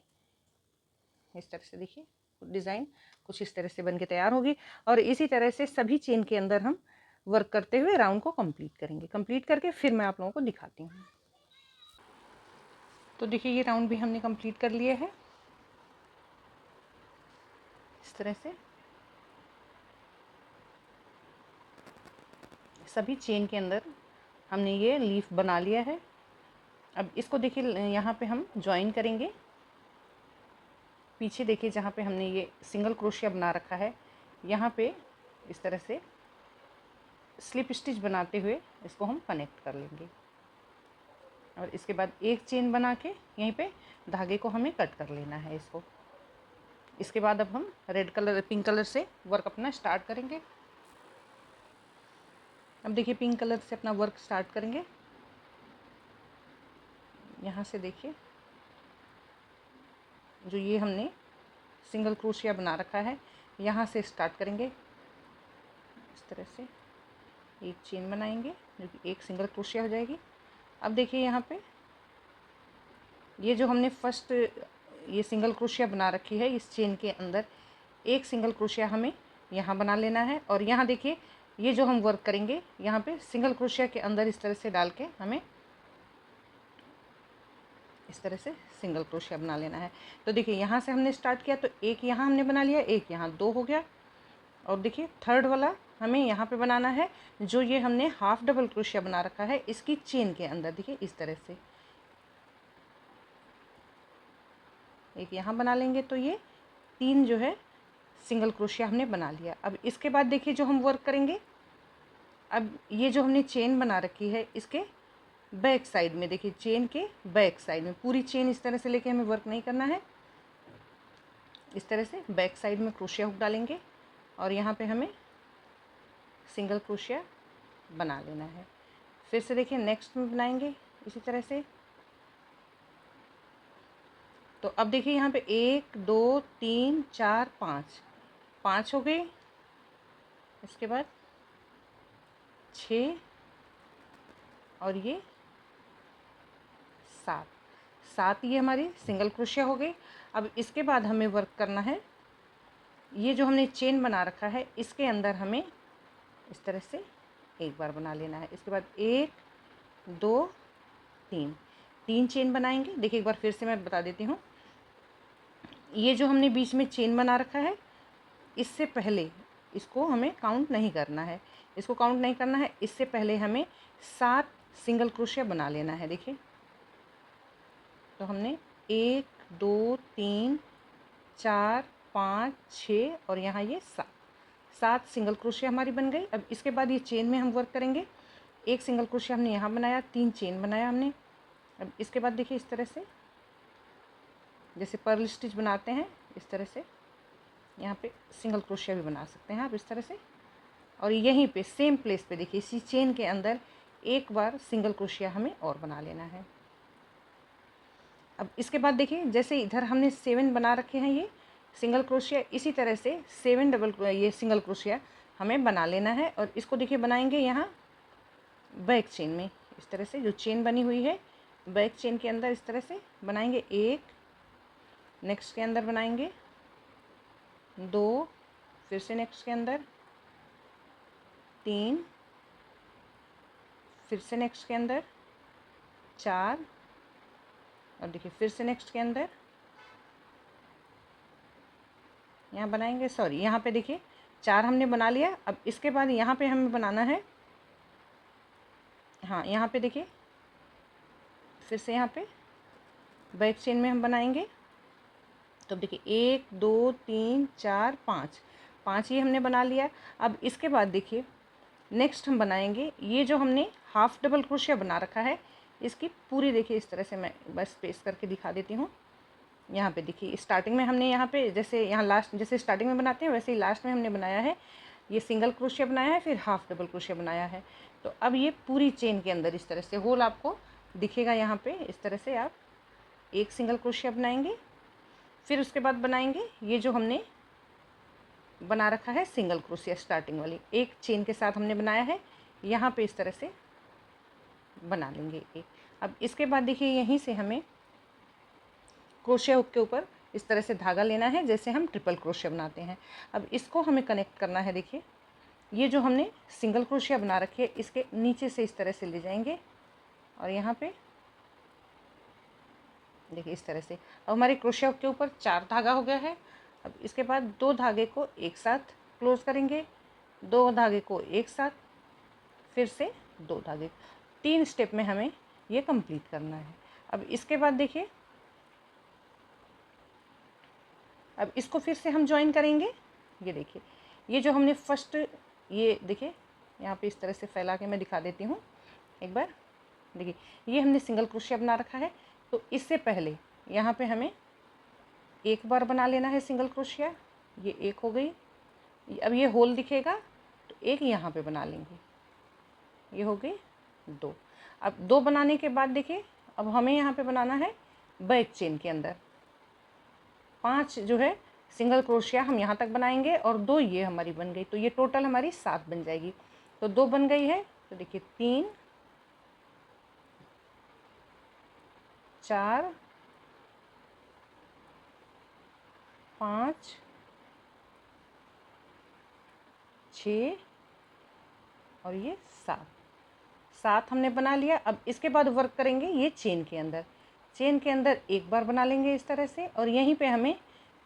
Speaker 1: इस तरह से देखिए डिज़ाइन कुछ इस तरह से बन के तैयार होगी। और इसी तरह से सभी चेन के अंदर हम वर्क करते हुए राउंड को कंप्लीट करेंगे। कंप्लीट करके फिर मैं आप लोगों को दिखाती हूँ। तो देखिए ये राउंड भी हमने कंप्लीट कर लिया है इस तरह से। सभी चेन के अंदर हमने ये लीफ बना लिया है। अब इसको देखिए यहाँ पे हम ज्वाइन करेंगे। पीछे देखिए जहाँ पे हमने ये सिंगल क्रोशिया बना रखा है, यहाँ पे इस तरह से स्लिप स्टिच बनाते हुए इसको हम कनेक्ट कर लेंगे। और इसके बाद एक चेन बना के यहीं पे धागे को हमें कट कर लेना है इसको। इसके बाद अब हम रेड कलर पिंक कलर से वर्क अपना स्टार्ट करेंगे। अब देखिए पिंक कलर से अपना वर्क स्टार्ट करेंगे। यहाँ से देखिए जो ये हमने सिंगल क्रोशिया बना रखा है, यहाँ से स्टार्ट करेंगे। इस तरह से एक चेन बनाएंगे जो कि एक सिंगल क्रोशिया हो जाएगी। अब देखिए यहाँ पे ये जो हमने फर्स्ट ये सिंगल क्रोशिया बना रखी है, इस चेन के अंदर एक सिंगल क्रोशिया हमें यहाँ बना लेना है। और यहाँ देखिए ये जो हम वर्क करेंगे, यहाँ पे सिंगल क्रोशिया के अंदर इस तरह से डाल के हमें इस तरह से सिंगल क्रोशिया बना लेना है। तो देखिए यहाँ से हमने स्टार्ट किया तो एक यहाँ हमने बना लिया, एक यहाँ, 2 हो गया। और देखिए थर्ड वाला हमें यहाँ पे बनाना है, जो ये हमने हाफ डबल क्रोशिया बना रखा है इसकी चेन के अंदर। देखिए इस तरह से एक यहाँ बना लेंगे तो ये 3 जो है सिंगल क्रोशिया हमने बना लिया। अब इसके बाद देखिए जो हम वर्क करेंगे, अब ये जो हमने चेन बना रखी है इसके बैक साइड में, देखिए चेन के बैक साइड में पूरी चेन इस तरह से लेके हमें वर्क नहीं करना है। इस तरह से बैक साइड में क्रोशिया हुक डालेंगे और यहाँ पे हमें सिंगल क्रोशिया बना लेना है। फिर से देखिए नेक्स्ट में बनाएंगे इसी तरह से। तो अब देखिए यहाँ पे 1 2 3 4 5 हो गए। इसके बाद 6 और ये 7 ये हमारी सिंगल क्रोशिया हो गई। अब इसके बाद हमें वर्क करना है, ये जो हमने चेन बना रखा है इसके अंदर हमें इस तरह से एक बार बना लेना है। इसके बाद 1 2 3 चेन बनाएंगे। देखिए एक बार फिर से मैं बता देती हूँ, ये जो हमने बीच में चेन बना रखा है इससे पहले इसको हमें काउंट नहीं करना है, इसको काउंट नहीं करना है। इससे पहले हमें 7 सिंगल क्रोशिया बना लेना है। देखिए तो हमने 1 2 3 4 5 6 और यहाँ ये 7 सिंगल क्रोशिया हमारी बन गई। अब इसके बाद ये चेन में हम वर्क करेंगे। एक सिंगल क्रोशिया हमने यहाँ बनाया, 3 चेन बनाया हमने। अब इसके बाद देखिए इस तरह से जैसे पर्ल स्टिच बनाते हैं इस तरह से यहाँ पे सिंगल क्रोशिया भी बना सकते हैं आप इस तरह से। और यहीं पे सेम प्लेस पे देखिए इसी चेन के अंदर एक बार सिंगल क्रोशिया हमें और बना लेना है। अब इसके बाद देखिए जैसे इधर हमने 7 बना रखे हैं ये सिंगल क्रोशिया, इसी तरह से 7 डबल ये सिंगल क्रोशिया हमें बना लेना है। और इसको देखिए बनाएंगे यहाँ बैक चेन में, इस तरह से जो चेन बनी हुई है बैक चेन के अंदर इस तरह से बनाएंगे। 1 नेक्स्ट के अंदर बनाएंगे, 2 फिर से नेक्स्ट के अंदर, 3 फिर से नेक्स्ट के अंदर 4, और देखिए फिर से नेक्स्ट के अंदर यहाँ बनाएंगे, सॉरी यहाँ पे देखिए 4 हमने बना लिया। अब इसके बाद यहाँ पे हमें बनाना है, हाँ यहाँ पे देखिए फिर से यहाँ पे बैक चेन में हम बनाएंगे। तो देखिए 1 2 3 4 5, 5 ही हमने बना लिया। अब इसके बाद देखिए नेक्स्ट हम बनाएंगे ये जो हमने हाफ डबल क्रोशिया बना रखा है, इसकी पूरी देखिए इस तरह से मैं बस पेस्ट करके दिखा देती हूँ। यहाँ पे देखिए स्टार्टिंग में हमने यहाँ पे जैसे यहाँ लास्ट जैसे स्टार्टिंग में बनाते हैं वैसे ही लास्ट में हमने बनाया है, ये सिंगल क्रोशिया बनाया है, फिर हाफ डबल क्रोशिया बनाया है। तो अब ये पूरी चेन के अंदर इस तरह से होल आपको दिखेगा। यहाँ पे इस तरह से आप एक सिंगल क्रोशिया बनाएंगे, फिर उसके बाद बनाएंगे ये जो हमने बना रखा है सिंगल क्रोशिया स्टार्टिंग वाली, एक चेन के साथ हमने बनाया है, यहाँ पे इस तरह से बना लेंगे एक। अब इसके बाद देखिए यहीं से हमें क्रोशिया हुक के ऊपर इस तरह से धागा लेना है जैसे हम ट्रिपल क्रोशिया बनाते हैं। अब इसको हमें कनेक्ट करना है। देखिए ये जो हमने सिंगल क्रोशिया बना रखी है इसके नीचे से इस तरह से ले जाएंगे और यहाँ पे देखिए इस तरह से। अब हमारे क्रोशिया हुक के ऊपर 4 धागा हो गया है। अब इसके बाद 2 धागे को एक साथ क्लोज करेंगे, 2 धागे को एक साथ, फिर से 2 धागे, 3 स्टेप में हमें ये कंप्लीट करना है। अब इसके बाद देखिए अब इसको फिर से हम ज्वाइन करेंगे। ये देखिए ये जो हमने फर्स्ट, ये देखिए यहाँ पे इस तरह से फैला के मैं दिखा देती हूँ एक बार। देखिए ये हमने सिंगल क्रोशिया बना रखा है, तो इससे पहले यहाँ पे हमें एक बार बना लेना है सिंगल क्रोशिया, ये एक हो गई। अब ये होल दिखेगा तो एक यहाँ पे बना लेंगे, ये हो गई 2। अब 2 बनाने के बाद देखिए अब हमें यहाँ पे बनाना है बैक चेन के अंदर 5 जो है सिंगल क्रोशिया हम यहाँ तक बनाएंगे और 2 ये हमारी बन गई, तो ये टोटल हमारी 7 बन जाएगी। तो 2 बन गई है, तो देखिए 3 4 5 6 और ये 7 हमने बना लिया। अब इसके बाद वर्क करेंगे ये चेन के अंदर। चेन के अंदर एक बार बना लेंगे इस तरह से, और यहीं पे हमें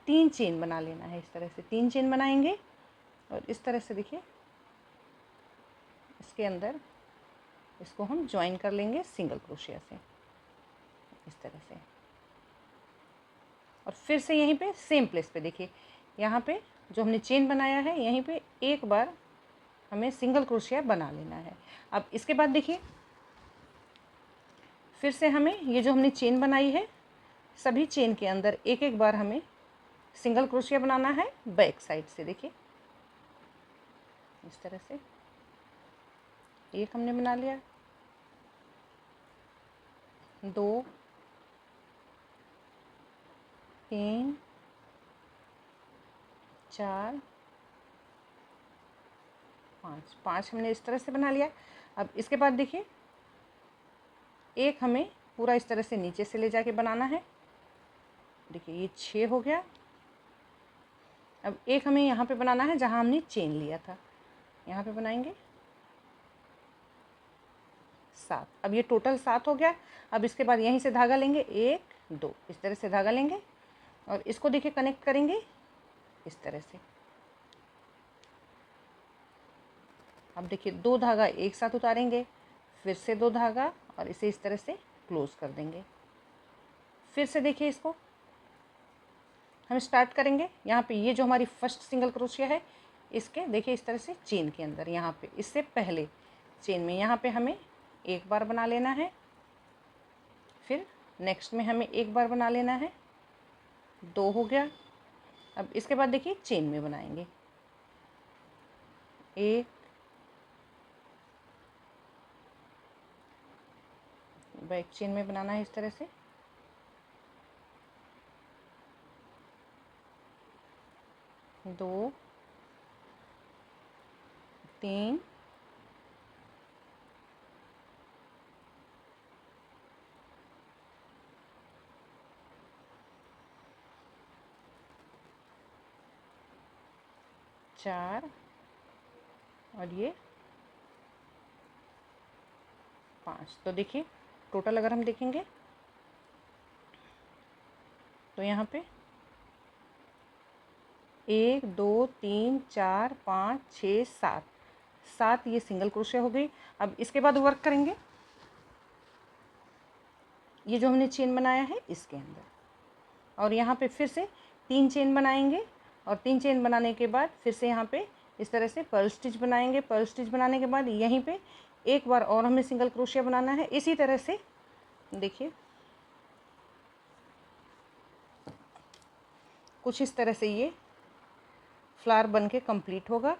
Speaker 1: 3 चेन बना लेना है। इस तरह से 3 चेन बनाएंगे और इस तरह से देखिए इसके अंदर इसको हम ज्वाइन कर लेंगे सिंगल क्रोशिया से इस तरह से। और फिर से यहीं पे सेम प्लेस पे देखिए यहाँ पे जो हमने चेन बनाया है यहीं पे एक बार हमें सिंगल क्रोशिया बना लेना है। अब इसके बाद देखिए फिर से हमें ये जो हमने चेन बनाई है सभी चेन के अंदर एक एक बार हमें सिंगल क्रोशिया बनाना है बैक साइड से। देखिए इस तरह से एक हमने बना लिया, 2 3 4 5 हमने इस तरह से बना लिया। अब इसके बाद देखिए एक हमें पूरा इस तरह से नीचे से ले जाके बनाना है। देखिए ये 6 हो गया। अब एक हमें यहाँ पे बनाना है जहाँ हमने चेन लिया था, यहाँ पे बनाएंगे 7। अब ये टोटल 7 हो गया। अब इसके बाद यहीं से धागा लेंगे 1 2 इस तरह से धागा लेंगे और इसको देखिए कनेक्ट करेंगे इस तरह से। अब देखिए 2 धागा एक साथ उतारेंगे, फिर से 2 धागा और इसे इस तरह से क्लोज कर देंगे। फिर से देखिए इसको हम स्टार्ट करेंगे। यहाँ पे ये जो हमारी फर्स्ट सिंगल क्रोशिया है इसके देखिए इस तरह से चेन के अंदर, यहाँ पे इससे पहले चेन में यहाँ पे हमें एक बार बना लेना है, फिर नेक्स्ट में हमें एक बार बना लेना है, 2 हो गया। अब इसके बाद देखिए चेन में बनाएंगे 1 बैक चेन में बनाना है इस तरह से, 2 3 4 और ये 5। तो देखिए टोटल अगर हम देखेंगे तो यहाँ पे 1 2 3 4 5 6 7 ये सिंगल क्रोशे हो गई। अब इसके बाद वर्क करेंगे ये जो हमने चेन बनाया है इसके अंदर, और यहाँ पे फिर से 3 चेन बनाएंगे, और 3 चेन बनाने के बाद फिर से यहाँ पे इस तरह से पर्ल स्टिच बनाएंगे। पर्ल स्टिच बनाने के बाद यहीं पे एक बार और हमें सिंगल क्रोशिया बनाना है। इसी तरह से देखिए कुछ इस तरह से ये फ्लावर बन के कंप्लीट होगा,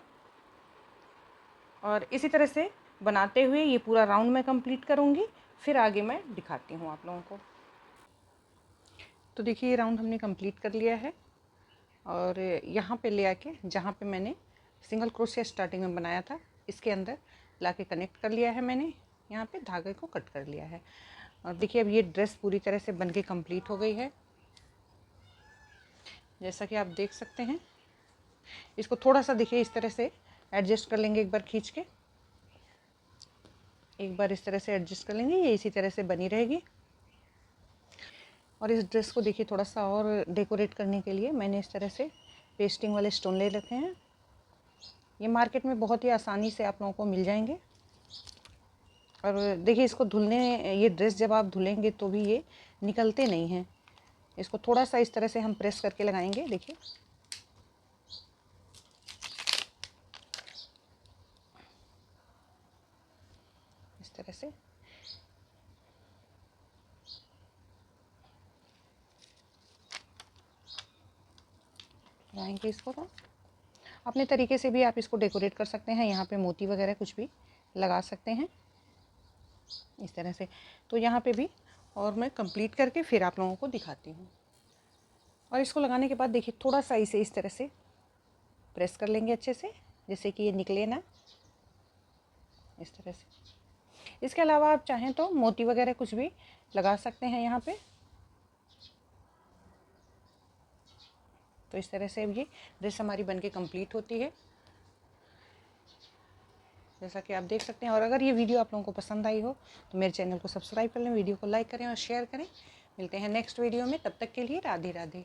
Speaker 1: और इसी तरह से बनाते हुए ये पूरा राउंड मैं कंप्लीट करूँगी। फिर आगे मैं दिखाती हूँ आप लोगों को। तो देखिए ये राउंड हमने कंप्लीट कर लिया है, और यहाँ पे ले आके जहाँ पे मैंने सिंगल क्रोशिया स्टार्टिंग में बनाया था इसके अंदर लाके कनेक्ट कर लिया है मैंने। यहाँ पे धागे को कट कर लिया है, और देखिए अब ये ड्रेस पूरी तरह से बन के कंप्लीट हो गई है। जैसा कि आप देख सकते हैं, इसको थोड़ा सा देखिए इस तरह से एडजस्ट कर लेंगे, एक बार खींच के एक बार इस तरह से एडजस्ट कर लेंगे, ये इसी तरह से बनी रहेगी। और इस ड्रेस को देखिए थोड़ा सा और डेकोरेट करने के लिए मैंने इस तरह से पेस्टिंग वाले स्टोन ले रखे हैं। ये मार्केट में बहुत ही आसानी से आप लोगों को मिल जाएंगे। और देखिए इसको धुलने, ये ड्रेस जब आप धुलेंगे तो भी ये निकलते नहीं हैं। इसको थोड़ा सा इस तरह से हम प्रेस करके लगाएंगे, देखिए इस तरह से। लगाएंगे इसको, तो अपने तरीके से भी आप इसको डेकोरेट कर सकते हैं। यहाँ पे मोती वगैरह कुछ भी लगा सकते हैं इस तरह से। तो यहाँ पे भी और मैं कंप्लीट करके फिर आप लोगों को दिखाती हूँ। और इसको लगाने के बाद देखिए थोड़ा सा इसे इस तरह से प्रेस कर लेंगे अच्छे से, जैसे कि ये निकले ना, इस तरह से। इसके अलावा आप चाहें तो मोती वगैरह कुछ भी लगा सकते हैं यहाँ पे। तो इस तरह से अब ये ड्रेस हमारी बनके कंप्लीट होती है, जैसा कि आप देख सकते हैं। और अगर ये वीडियो आप लोगों को पसंद आई हो तो मेरे चैनल को सब्सक्राइब कर लें, वीडियो को लाइक करें और शेयर करें। मिलते हैं नेक्स्ट वीडियो में, तब तक के लिए राधे राधे।